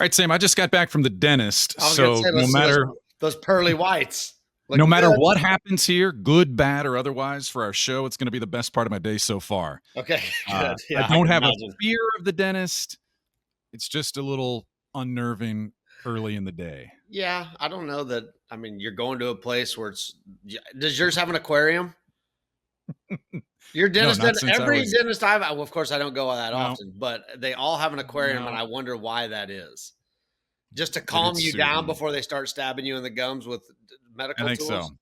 All right, Sam, I just got back from the dentist. I was gonna So say, no let's see matter those pearly whites. no Looking matter good. what happens here, good, bad, or otherwise for our show, it's going to be the best part of my day so far. Okay, good. I Yeah, I don't can have a imagine. fear of the dentist. It's just a little unnerving early in the day. Yeah, I don't know that. I mean, you're going to a place where does yours have an aquarium? Your No, dentist not does. since I Every was dentist well, of course, I don't go that no, often, but they all have an aquarium, and no, I wonder why that is. Just to but calm it's you down soothing. before they start stabbing you in the gums with I medical think so. tools.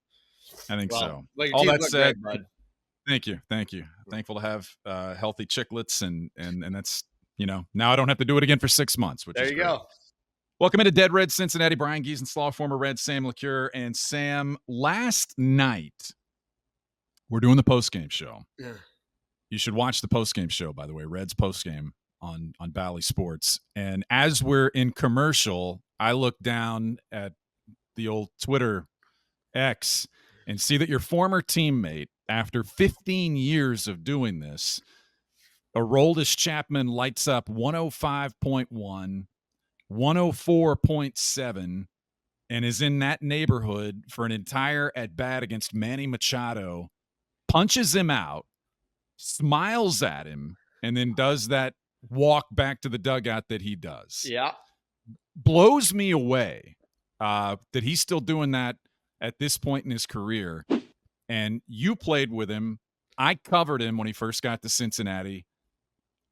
I think so. Well, your All teeth that look said, great, bud. thank you, thank you. Thankful to have healthy chiclets, and that's now I don't have to do it again for 6 months, which There is you great. go. Welcome into Dead Red Cincinnati. Brian Giesenslaw, former Red, Sam LeCure. And Sam, last night, we're doing the postgame show. Yeah. You should watch the postgame show, by the way, Red's postgame on Bally Sports. And as we're in commercial, I look down at the old Twitter X and see that your former teammate, after 15 years of doing this, Aroldis Chapman lights up 105.1, 104.7, and is in that neighborhood for an entire at bat against Manny Machado, punches him out, smiles at him, and then does that walk back to the dugout that he does. Yeah. Blows me away that he's still doing that at this point in his career. And you played with him. I covered him when he first got to Cincinnati.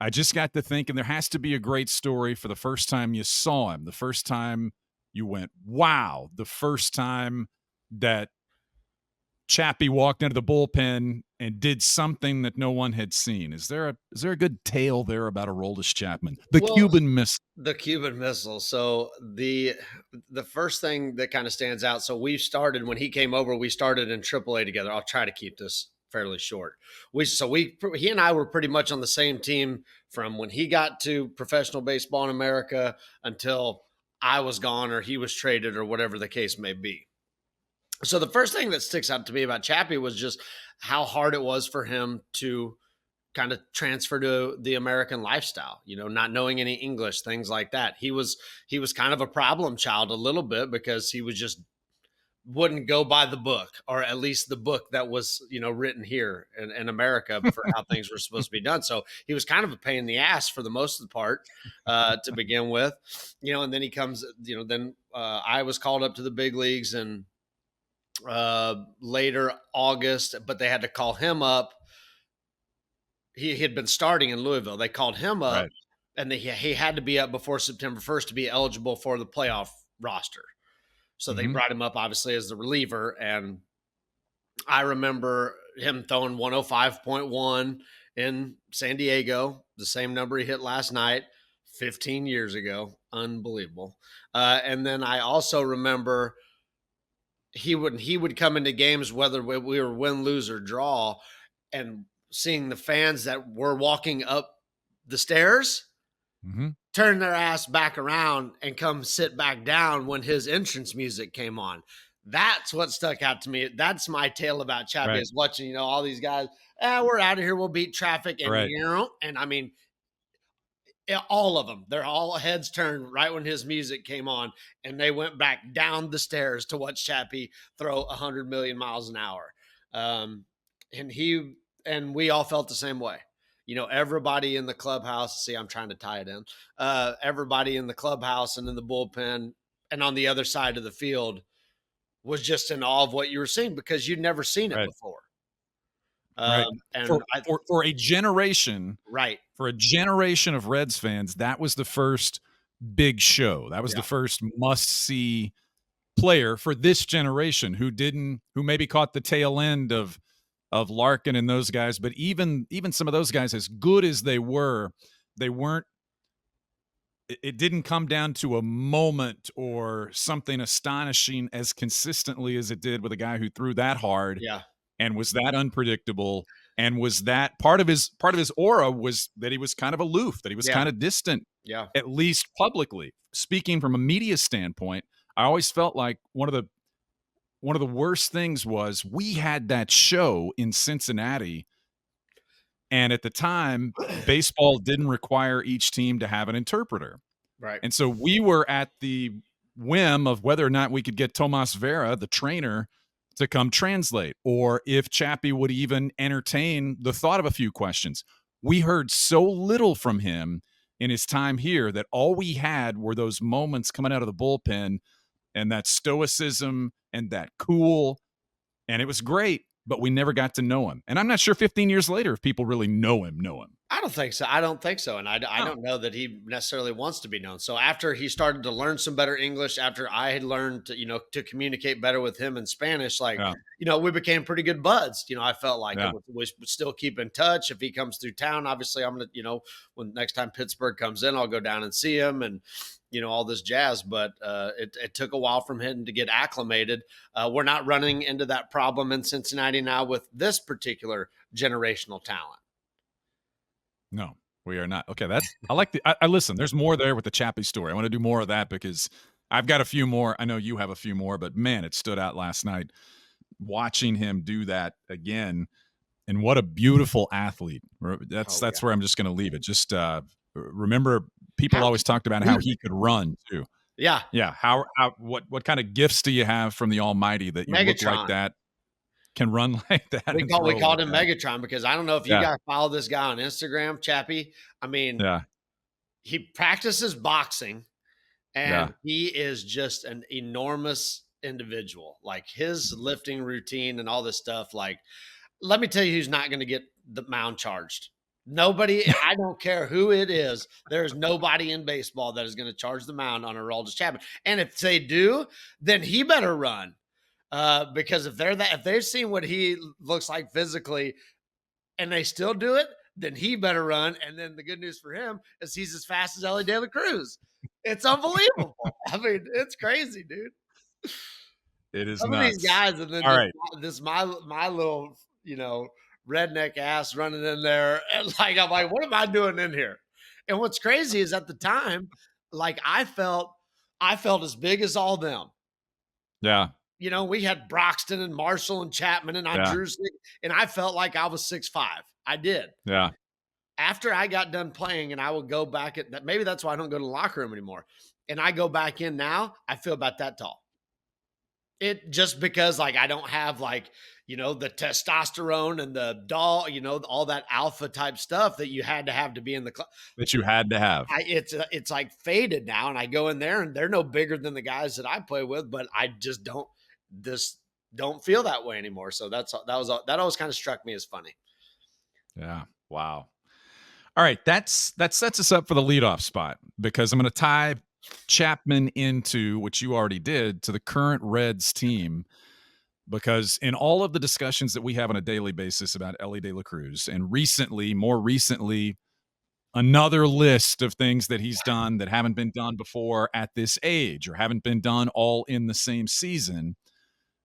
I just got to thinking there has to be a great story for the first time you saw him, the first time you went, wow, the first time that Chappie walked into the bullpen and did something that no one had seen. Is there a good tale there about Aroldis Chapman, the Cuban Missile? The Cuban Missile. So the first thing that kind of stands out. So we started when he came over. We started in AAA together. I'll try to keep this fairly short. He and I were pretty much on the same team from when he got to professional baseball in America until I was gone or he was traded or whatever the case may be. So the first thing that sticks out to me about Chappie was just how hard it was for him to kind of transfer to the American lifestyle, not knowing any English, things like that. He was kind of a problem child a little bit because he was just wouldn't go by the book, or at least the book that was, written here in America for how things were supposed to be done. So he was kind of a pain in the ass for the most of the part to begin with, and then he comes, then I was called up to the big leagues and later August, but they had to call him up. He had been starting in Louisville. They called him up, Right. and he had to be up before September 1st to be eligible for the playoff roster. So they brought him up, obviously, as the reliever. And I remember him throwing 105.1 in San Diego, the same number he hit last night 15 years ago. Unbelievable. And then I also remember he would come into games, whether we were win, lose, or draw, and seeing the fans that were walking up the stairs turn their ass back around and come sit back down when his entrance music came on. That's what stuck out to me. That's my tale about Chappie, Right. is watching, all these guys, we're out of here, we'll beat traffic. And, Right. And I mean, all of them, they're all heads turned right when his music came on, and they went back down the stairs to watch Chappie throw 100 million miles an hour. And we all felt the same way. Everybody in the clubhouse, see, I'm trying to tie it in. Everybody in the clubhouse and in the bullpen and on the other side of the field was just in awe of what you were seeing because you'd never seen it before. Right. And for a generation, right. For a generation of Reds fans, that was the first big show. That was the first must-see player for this generation who maybe caught the tail end of Larkin and those guys. But even some of those guys, as good as they weren't, it didn't come down to a moment or something astonishing as consistently as it did with a guy who threw that hard. Yeah. And was that unpredictable, and was that part of his aura was that he was kind of aloof, that he was kind of distant, at least publicly. Speaking from a media standpoint, I always felt like one of the worst things was we had that show in Cincinnati, and at the time, baseball didn't require each team to have an interpreter. Right. And so we were at the whim of whether or not we could get Tomas Vera, the trainer, to come translate, or if Chappie would even entertain the thought of a few questions. We heard so little from him in his time here that all we had were those moments coming out of the bullpen and that stoicism and that cool. And it was great, but we never got to know him. And I'm not sure 15 years later if people really know him, know him. I don't think so. I don't think so. And I Oh, don't know that he necessarily wants to be known. So after he started to learn some better English, after I had learned to, to communicate better with him in Spanish, like, yeah, we became pretty good buds. I felt like yeah. we still keep in touch. If he comes through town, obviously I'm going to, when next time Pittsburgh comes in, I'll go down and see him and, all this jazz. But it took a while from him to get acclimated. We're not running into that problem in Cincinnati now with this particular generational talent. No, we are not. Okay, that I like the I listen, there's more there with the Chappie story. I want to do more of that because I've got a few more. I know you have a few more, but man, it stood out last night watching him do that again. And what a beautiful athlete. That's Oh, yeah. that's where I'm just going to leave it. Just remember people How always talked about how he could run too. Yeah, Yeah, how what kind of gifts do you have from the Almighty that you look like Megatron. that, can run like that We and call we throw called like him that? Megatron because I don't know if you Yeah, guys follow this guy on Instagram, Chappie. I mean, yeah, he practices boxing yeah. and he is just an enormous individual. Like his lifting routine and all this stuff. Like, let me tell you who's not going to get the mound charged. Nobody, I don't care who it is. There's nobody in baseball that is going to charge the mound on Aroldis Chapman. And if they do, then he better run. Because if they've seen what he looks like physically and they still do it, then he better run. And then the good news for him is he's as fast as Elly De La Cruz. It's unbelievable. I mean, it's crazy, dude. It is Some of these nuts. guys, and then All just right. this my little redneck ass running in there, and like I'm like, what am I doing in here? And what's crazy is at the time, like I felt as big as all them. Yeah, We had Broxton and Marshall and Chapman, and I yeah, drew, and I felt like I was 6'5". I did. yeah. After I got done playing, and I would go back at that. Maybe that's why I don't go to the locker room anymore. And I go back in now, I feel about that tall. It just because like I don't have like the testosterone and the doll, all that alpha type stuff that you had to have to be in the club. That you had to have. It's like faded now, and I go in there and they're no bigger than the guys that I play with, but I just don't feel that way anymore. So that always kind of struck me as funny. Yeah. Wow. All right, that sets us up for the leadoff spot because I'm going to tie Chapman into what you already did to the current Reds team because in all of the discussions that we have on a daily basis about Elly De La Cruz and more recently, another list of things that he's done that haven't been done before at this age or haven't been done all in the same season,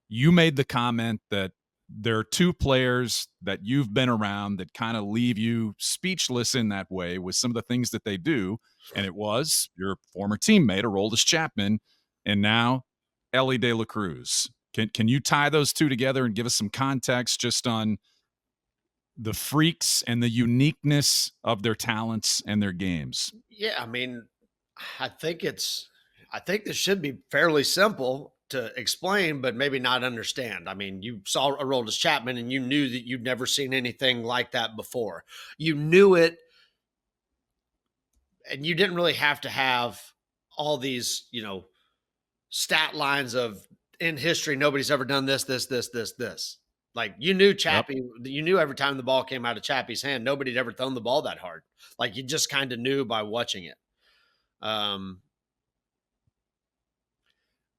you made the comment that there are two players that you've been around that kind of leave you speechless in that way with some of the things that they do. And it was your former teammate, Aroldis Chapman, and now Elly De La Cruz. Can you tie those two together and give us some context just on the freaks and the uniqueness of their talents and their games? Yeah, I mean, I think I think this should be fairly simple to explain, but maybe not understand. I mean, you saw Aroldis Chapman and you knew that you'd never seen anything like that before. You knew it, and you didn't really have to have all these, stat lines of in history, nobody's ever done this, this, this, this, this. Like you knew Yep. Chappie, you knew every time the ball came out of Chappie's hand, nobody'd ever thrown the ball that hard. Like you just kind of knew by watching it. Um,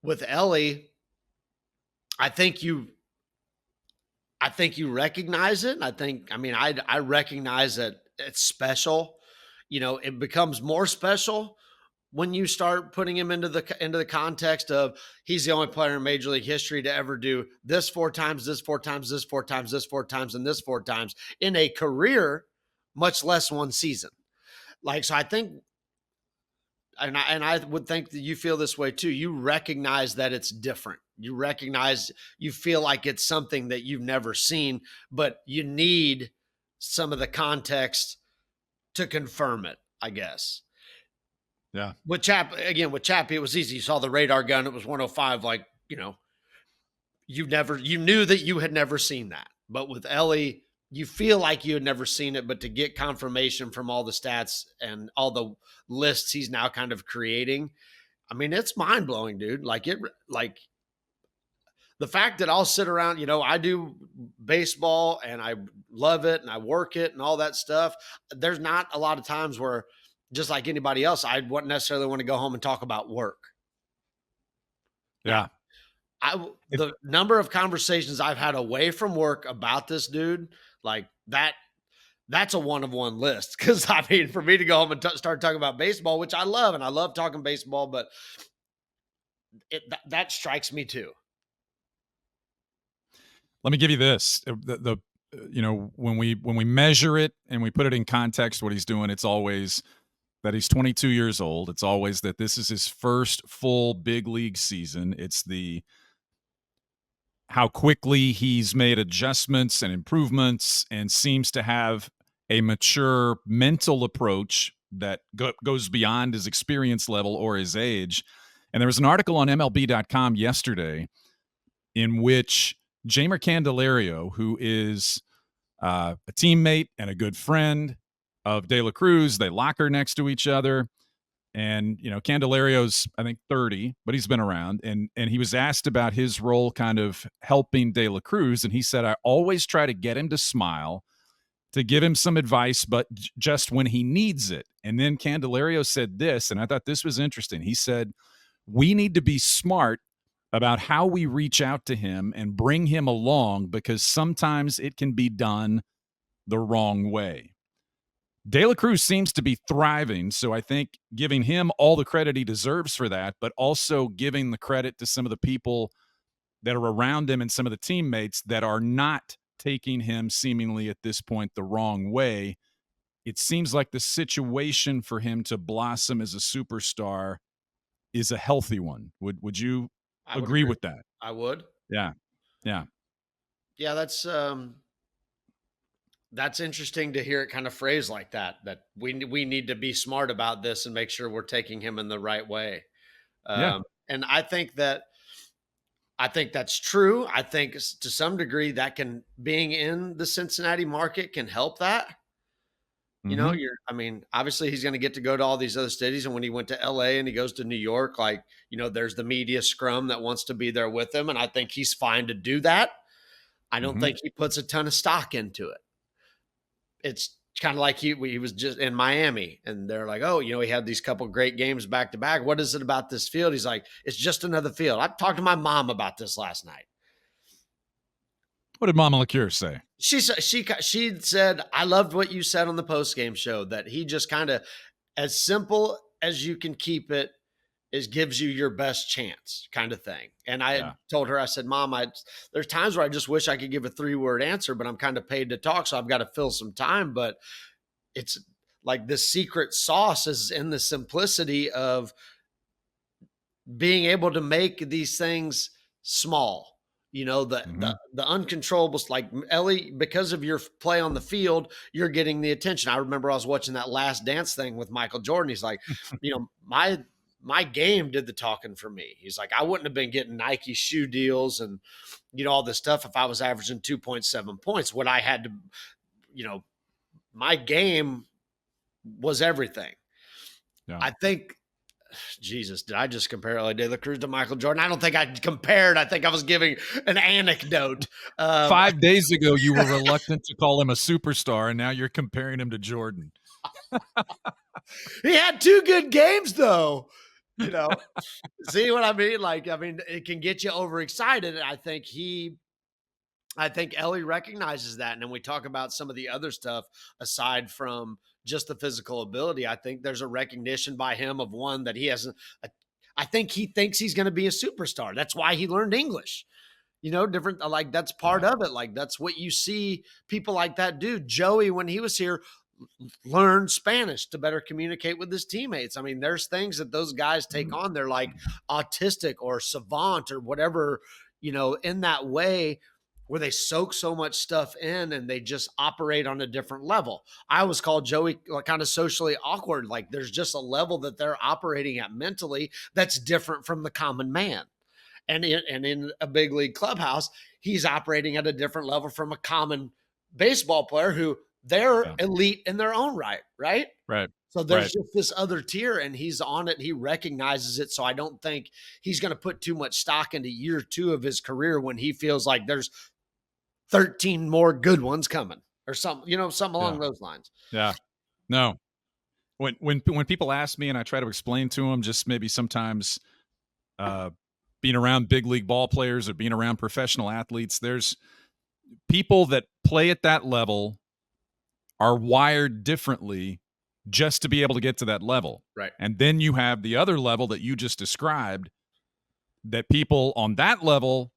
with Elly, I think you recognize it. I recognize that it's special. It becomes more special when you start putting him into the context of he's the only player in Major League history to ever do this four times, this four times, this four times, this four times, and this four times in a career, much less one season. Like so, I think and I would think that you feel this way too. You recognize that it's different. You feel like it's something that you've never seen, but you need some of the context to confirm it, I guess. Yeah. With Chappie, it was easy. You saw the radar gun, it was 105, like, you knew that you had never seen that. But with Ellie, you feel like you had never seen it, but to get confirmation from all the stats and all the lists he's now kind of creating, I mean, it's mind blowing, dude. Like the fact that I'll sit around, I do baseball and I love it and I work it and all that stuff. There's not a lot of times where, just like anybody else, I wouldn't necessarily want to go home and talk about work. Now, Yeah. It, the number of conversations I've had away from work about this dude, like that's a one of one list. Cause I mean, for me to go home and start talking about baseball, which I love, and I love talking baseball, but that strikes me too. Let me give you this. When we measure it and we put it in context, what he's doing, it's always that he's 22 years old. It's always that this is his first full big league season. It's the how quickly he's made adjustments and improvements and seems to have a mature mental approach that goes beyond his experience level or his age. And there was an article on MLB.com yesterday in which Jamer Candelario, who is a teammate and a good friend of De La Cruz, they locker next to each other. And, Candelario's, I think, 30, but he's been around. And he was asked about his role kind of helping De La Cruz. And he said, I always try to get him to smile, to give him some advice, but just when he needs it. And then Candelario said this, and I thought this was interesting. He said, we need to be smart about how we reach out to him and bring him along because sometimes it can be done the wrong way. De La Cruz seems to be thriving, so I think giving him all the credit he deserves for that, but also giving the credit to some of the people that are around him and some of the teammates that are not taking him seemingly at this point the wrong way. It seems like the situation for him to blossom as a superstar is a healthy one. Would you I would agree agree. with that? I would. Yeah. Yeah. Yeah, that's interesting to hear it kind of phrased like that. That we need to be smart about this and make sure we're taking him in the right way. Yeah. And I think that's true. I think to some degree that being in the Cincinnati market can help that. Mhm. I mean, obviously he's going to get to go to all these other cities. And when he went to LA and he goes to New York, like, there's the media scrum that wants to be there with him. And I think he's fine to do that. I don't Mhm. think he puts a ton of stock into it. It's kind of like he was just in Miami and they're like, oh, he had these couple great games back to back. What is it about this field? He's like, it's just another field. I talked to my mom about this last night. What did Mama LaCure say? She said, I loved what you said on the post game show, that he just kind of, as simple as you can keep it, is gives you your best chance kind of thing. And I Yeah. had told her, I said, Mom, there's times where I just wish I could give a 3-word answer, but I'm kind of paid to talk. So I've got to fill some time. But it's like the secret sauce is in the simplicity of being able to make these things small. The Mhm. the uncontrollables, like Ellie, because of your play on the field, you're getting the attention. I remember I was watching that Last Dance thing with Michael Jordan. He's like, my game did the talking for me. He's like, I wouldn't have been getting Nike shoe deals and all this stuff if I was averaging 2.7 points. What I had to, my game was everything. Yeah. I think, Jesus, did I just compare Elly De La Cruz to Michael Jordan? I don't think I compared. I think I was giving an anecdote. 5 days ago, you were reluctant to call him a superstar, and now you're comparing him to Jordan. He had 2 good games, though. See what I mean? Like, I mean, it can get you overexcited. And I think Ellie recognizes that. And then we talk about some of the other stuff aside from just the physical ability. I think there's a recognition by him of one that he hasn't. I think he thinks he's going to be a superstar. That's why he learned English. Different, like that's part Yeah. of it. Like that's what you see people like that do. Joey, when he was here, learned Spanish to better communicate with his teammates. I mean, there's things that those guys take on. They're like autistic or savant or whatever, in that way where they soak so much stuff in and they just operate on a different level. I always call Joey kind of socially awkward. Like there's just a level that they're operating at mentally that's different from the common man. And in a big league clubhouse, he's operating at a different level from a common baseball player who they're Yeah. elite in their own right, right? Right. So there's Right. just this other tier, and he's on it. He recognizes it. So I don't think he's going to put too much stock into year 2 of his career when he feels like there's 13 more good ones coming or something, something Yeah. along those lines. Yeah. No. When people ask me and I try to explain to them, just maybe sometimes uh, being around big league ball players or being around professional athletes, there's people that play at that level are wired differently just to be able to get to that level. Right. And then you have the other level that you just described, that people on that level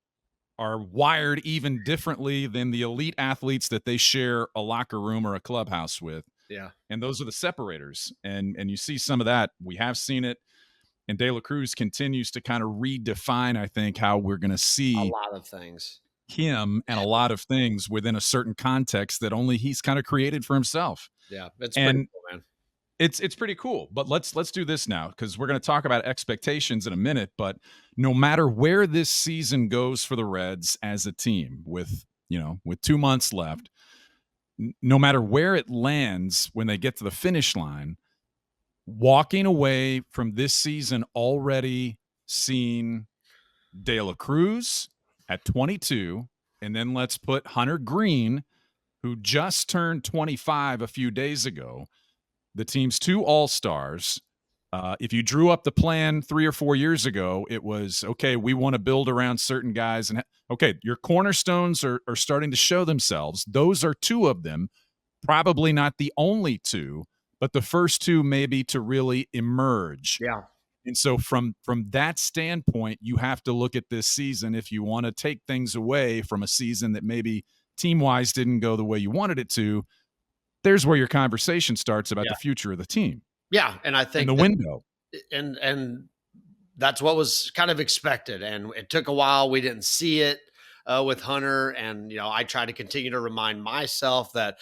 are wired even differently than the elite athletes that they share a locker room or a clubhouse with. Yeah. And those are the separators. And you see some of that. We have seen it. And De La Cruz continues to kind of redefine, I think, how we're going to A see lot of things. him and a lot of things within a certain context that only he's kind of created for himself. Yeah. It's pretty And cool, man. it's pretty cool. But let's do this now, because we're going to talk about expectations in a minute. But no matter where this season goes for the Reds as a team, with 2 months left, no matter where it lands when they get to the finish line, walking away from this season already seeing De La Cruz at 22, and then let's put Hunter Green, who just turned 25 a few days ago, the team's 2 all-stars. If you drew up the plan 3 or 4 years ago, it was, okay, we want to build around certain guys. And okay, your cornerstones are starting to show themselves. Those are 2 of them, probably not the only 2, but the first 2 maybe to really emerge. Yeah. And so from that standpoint, you have to look at this season if you want to take things away from a season that maybe team-wise didn't go the way you wanted it to. There's where your conversation starts about the future of the team. Yeah. And I think the window. And that's what was kind of expected. And it took a while. We didn't see it with Hunter. And, I try to continue to remind myself that,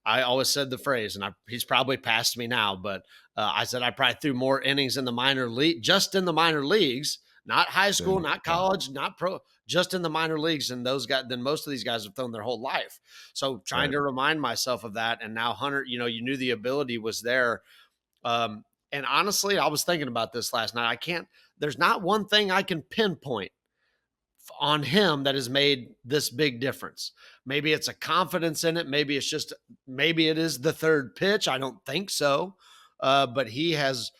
I always said the phrase, and he's probably past me now, but I said I probably threw more innings in the minor league, just in the minor leagues, not high school, not college, not pro, just in the minor leagues. And those guys, then most of these guys have thrown their whole life. So trying to remind myself of that. And now Hunter, you knew the ability was there. And honestly, I was thinking about this last night. There's not one thing I can pinpoint on him that has made this big difference. Maybe it's a confidence in it. Maybe it is the third pitch. I don't think so. But he has,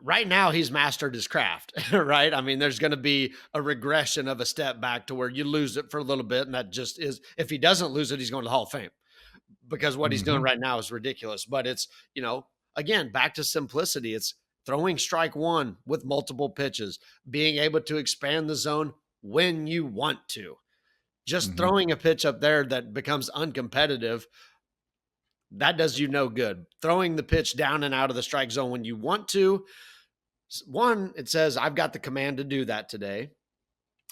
right now, he's mastered his craft, right? I mean, there's going to be a regression of a step back to where you lose it for a little bit. And that just is, if he doesn't lose it, he's going to the Hall of Fame, because what he's doing right now is ridiculous. But it's, again, back to simplicity. It's throwing strike 1 with multiple pitches, being able to expand the zone when you want to. Just throwing a pitch up there that becomes uncompetitive, that does you no good. Throwing the pitch down and out of the strike zone when you want to, 1, it says, I've got the command to do that today.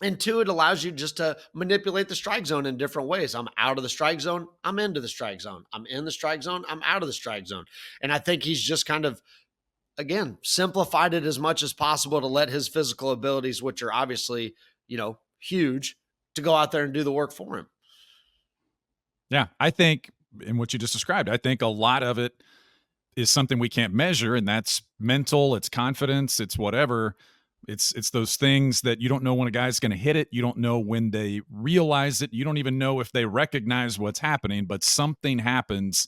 And 2, it allows you just to manipulate the strike zone in different ways. I'm out of the strike zone. I'm into the strike zone. I'm in the strike zone. I'm out of the strike zone. And I think he's just kind of, again, simplified it as much as possible to let his physical abilities, which are obviously, huge, to go out there and do the work for him. Yeah, I think in what you just described, I think a lot of it is something we can't measure, and that's mental, it's confidence, it's whatever. It's those things that you don't know when a guy's going to hit it. You don't know when they realize it. You don't even know if they recognize what's happening, but something happens.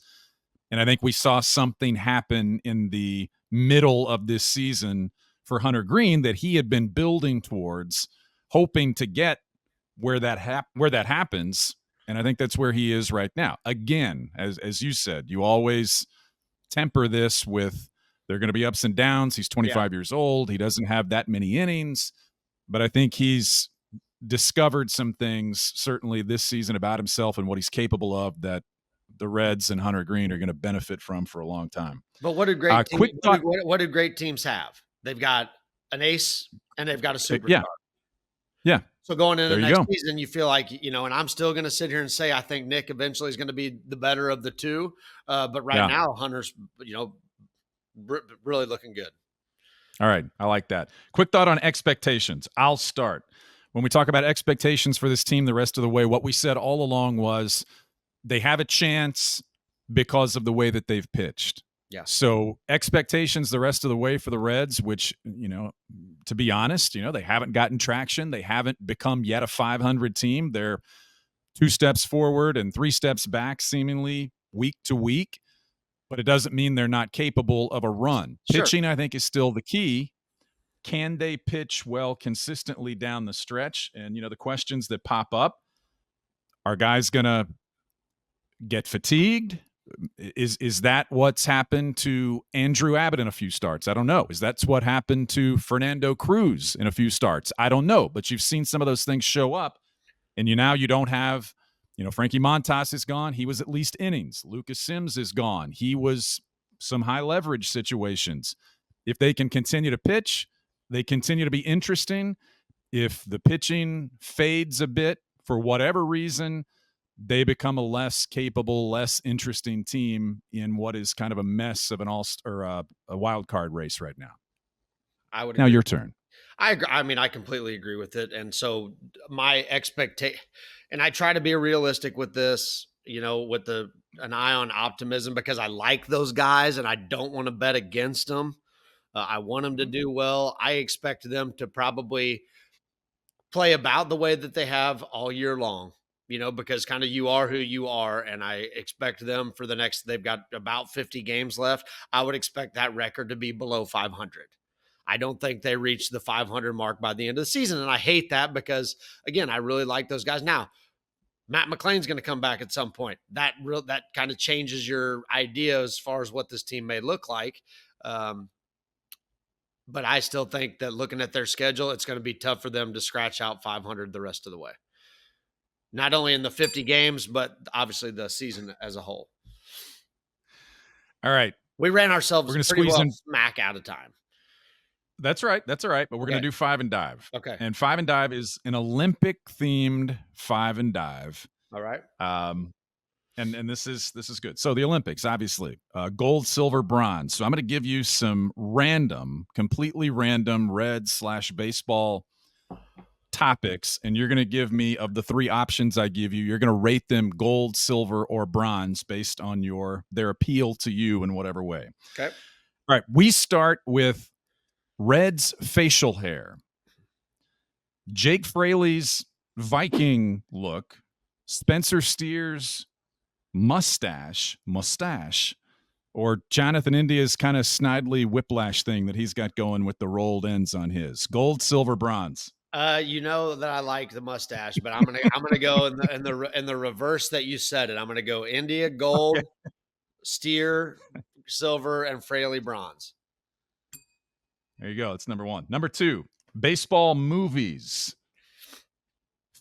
And I think we saw something happen in the middle of this season for Hunter Green that he had been building towards, hoping to get where that happens. And I think that's where he is right now. Again, as you said, you always temper this with there are going to be ups and downs. He's 25 years old. He doesn't have that many innings, but I think he's discovered some things certainly this season about himself and what he's capable of that the Reds and Hunter Green are going to benefit from for a long time. But what do great teams have? They've got an ace and they've got a superstar. Yeah. So going into There you next go. season, you feel like, and I'm still going to sit here and say I think Nick eventually is going to be the better of the two. But right Yeah. now, Hunter's, really looking good. All right. I like that. Quick thought on expectations. I'll start. When we talk about expectations for this team the rest of the way, what we said all along was they have a chance because of the way that they've pitched. Yeah. So expectations the rest of the way for the Reds, which, to be honest, they haven't gotten traction. They haven't become yet a 500 team. They're 2 steps forward and 3 steps back seemingly week to week, but it doesn't mean they're not capable of a run. Sure. Pitching, I think, is still the key. Can they pitch well consistently down the stretch? And, the questions that pop up, are guys going to get fatigued? Is that what's happened to Andrew Abbott in a few starts? I don't know. Is that what happened to Fernando Cruz in a few starts? I don't know. But you've seen some of those things show up, and you don't have, Frankie Montas is gone. He was at least innings. Lucas Sims is gone. He was some high leverage situations. If they can continue to pitch, they continue to be interesting. If the pitching fades a bit for whatever reason, they become a less capable, less interesting team in what is kind of a mess of an a wild card race right now. I would Now agree. your turn. I agree. I mean, I completely agree with it. And so my expectation, and I try to be realistic with this, with an eye on optimism, because I like those guys and I don't want to bet against them. I want them to do well. I expect them to probably play about the way that they have all year long, because kind of you are who you are. And I expect them for they've got about 50 games left. I would expect that record to be below 500. I don't think they reach the 500 mark by the end of the season. And I hate that because, again, I really like those guys. Now, Matt McClain's going to come back at some point. That kind of changes your idea as far as what this team may look like. But I still think that looking at their schedule, it's going to be tough for them to scratch out 500 the rest of the way. Not only in the 50 games, but obviously the season as a whole. All right. We ran ourselves We're going to pretty squeeze well in. smack out of time. That's right. That's all right. But we're going to do 5 and dive. Okay. And 5 and dive is an Olympic themed 5 and dive. All right. And this is good. So the Olympics, obviously, gold, silver, bronze. So I'm going to give you some completely random Red/baseball topics, and you're going to give me, of the 3 options I give you, you're going to rate them gold, silver, or bronze based on their appeal to you in whatever way. Okay. All right. We start with Reds facial hair. Jake Fraley's Viking look. Spencer Steer's mustache, or Jonathan India's kind of snidely whiplash thing that he's got going with the rolled ends on his. Gold, silver, bronze. You know that I like the mustache, but I'm gonna go in the reverse that you said it. I'm gonna go India gold, Okay. Steer silver, and Fraley bronze. There you go. It's number 1. Number 2, baseball movies.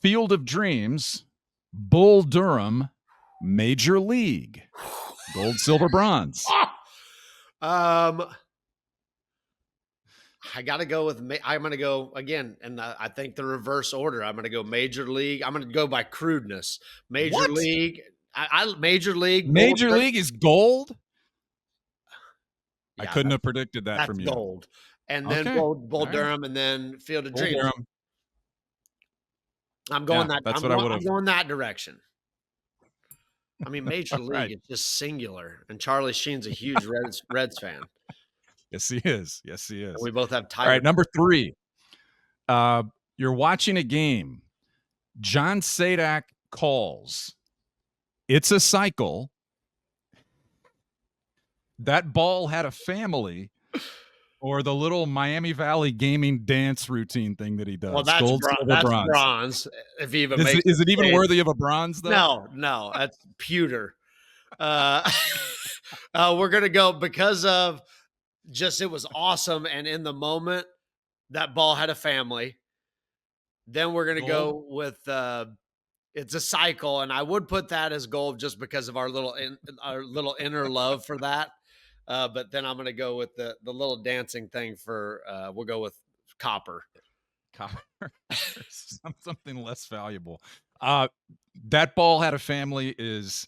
Field of Dreams, Bull Durham, Major League. Gold, silver, bronze. I got to go with, I'm going to go again, and I think the reverse order. I'm going to go Major League. I'm going to go by crudeness. Major League. Major League. Major League is gold? Yeah, I couldn't have predicted that from you. That's gold. And then Bull Durham, and then Field of Dreams. Durham. I'm going That's what I would have. I'm going that direction. I mean, Major League is just singular, and Charlie Sheen's a huge Reds fan. Yes, he is. And we both have All right, number 3. You're watching a game. John Sadak calls. It's a cycle. That ball had a family. Or the little Miami Valley gaming dance routine thing that he does. Well, that's gold, silver, bronze. If he even is it even worthy of a bronze though? No, that's pewter. We're gonna go because of just it was awesome, and in the moment that ball had a family. Then we're gonna go with it's a cycle, and I would put that as gold just because of our little inner love for that. But then I'm going to go with the little dancing thing we'll go with copper. copper, something less valuable. Uh, that ball had a family is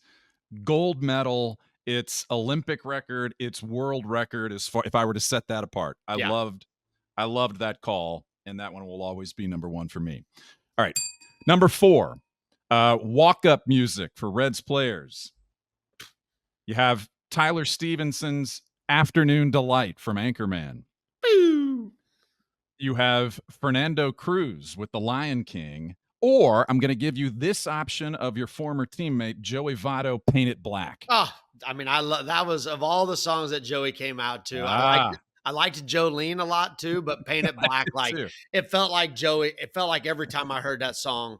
gold medal. It's Olympic record. It's world record. As far if I were to set that apart, Yeah. I loved that call, and that one will always be number one for me. All right, number four, walk up music for Reds players. You have Tyler Stevenson's "Afternoon Delight" from Anchorman. Boo! You have Fernando Cruz with The Lion King, or I'm going to give you this option of your former teammate Joey Votto, "Paint It Black." Oh, I mean, I love that was of all the songs that Joey came out to. Ah, I liked Jolene a lot too, but Paint It I Black, did like too. it felt like Joey. It felt like every time I heard that song,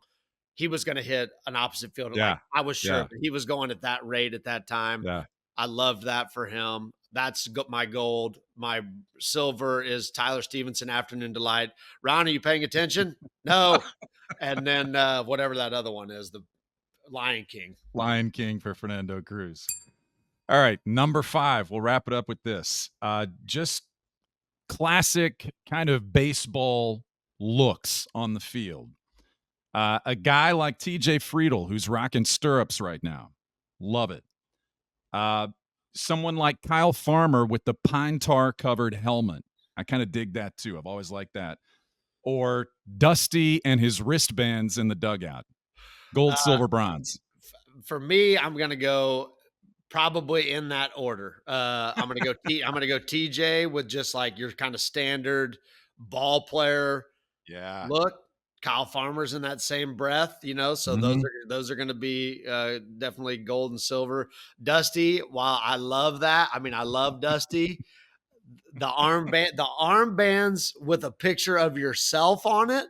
he was going to hit an opposite fielder. Like Yeah, I was sure yeah, that he was going at that rate at that time. yeah. I loved that for him. That's my gold. My silver is Tyler Stevenson, "Afternoon Delight." Ron, are you paying attention? No. And then whatever that other one is, the Lion King. Lion King for Fernando Cruz. All right, number five. We'll wrap it up with this. Just classic kind of baseball looks on the field. A guy like TJ Friedel, who's rocking stirrups right now. Love it. Uh, Someone like Kyle Farmer with the pine tar covered helmet. I kind of dig that too. I've always liked that. Or Dusty and his wristbands in the dugout. Gold, Uh, silver, bronze. for me, I'm gonna go probably in that order. I'm gonna go TJ with just like your kind of standard ball player Yeah. look. Kyle Farmer's in that same breath, you know. So Mhm. those are going to be definitely gold and silver. Dusty, while I love that, I mean I love Dusty. The armbands with a picture of yourself on it.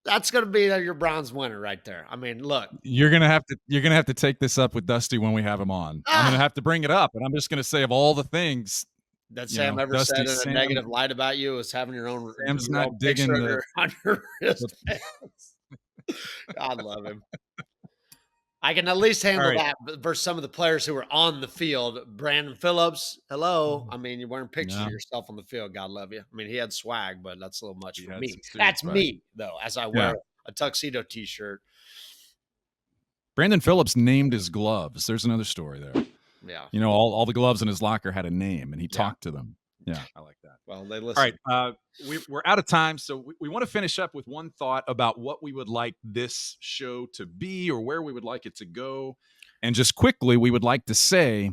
That's going to be your bronze winner right there. I mean, look, You're gonna have to take this up with Dusty when we have him on. I'm gonna ah, have to bring it up, and I'm just gonna say of all the things, that Sam ever Dusty, said in a negative light about you is having Sam's your own not picture digging of the your on your the wristbands. I love him. I can at least All handle right. that versus some of the players who were on the field. Brandon Phillips, hello. I mean, you're wearing pictures of Yeah, yourself on the field. God love you. I mean, he had swag, but that's a little much he for had me. some serious That's swag. me, though, as I Yeah. wear a tuxedo t-shirt. Brandon Phillips named his gloves. There's another story there. Yeah. All the gloves in his locker had a name, and he Yeah. talked to them. Yeah, I like that. Well, they All right, listen. we're out of time, so we want to finish up with one thought about what we would like this show to be or where we would like it to go. And just quickly, we would like to say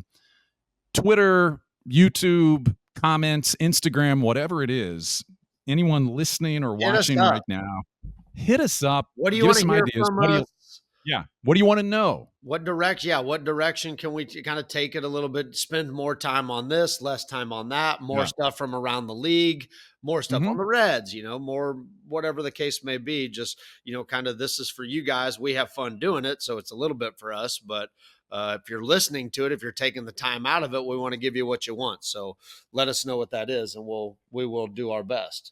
Twitter, YouTube, comments, Instagram, whatever it is, anyone listening or Hit us watching up. right now, hit us up. What do you Give want us to some hear ideas. from us? What do you want to know? What direction? Yeah, what direction can we kind of take it a little bit? Spend more time on this, less time on that, more Yeah. stuff from around the league, more stuff Mhm. on the Reds, more whatever the case may be. Just, kind of this is for you guys. We have fun doing it. So it's a little bit for us. But if you're listening to it, if you're taking the time out of it, we want to give you what you want. So let us know what that is and we will do our best.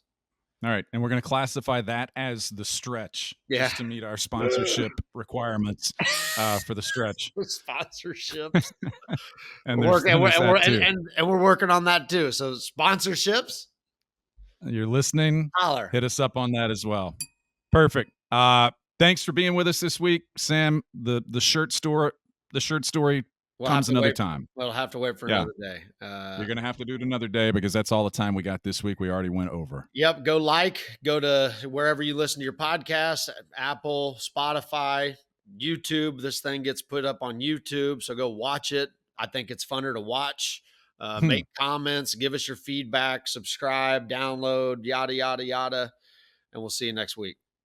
All right, and we're going to classify that as the stretch, Yeah. just to meet our sponsorship requirements for the stretch. Sponsorships. And We're there's, working, then there's and we're, that too. and we're working on that too. So sponsorships, You're listening. holler. Hit us up on that as well. Perfect. Thanks for being with us this week, Sam. The shirt story We'll have comes to another wait. time. We'll have to wait for Yeah. another day. You're gonna have to do it another day because that's all the time we got this week. We already went over. Yep. Go to wherever you listen to your podcast, Apple, Spotify, YouTube. This thing gets put up on YouTube. So go watch it. I think it's funner to watch. Make comments, give us your feedback, subscribe, download, yada, yada, yada. And we'll see you next week.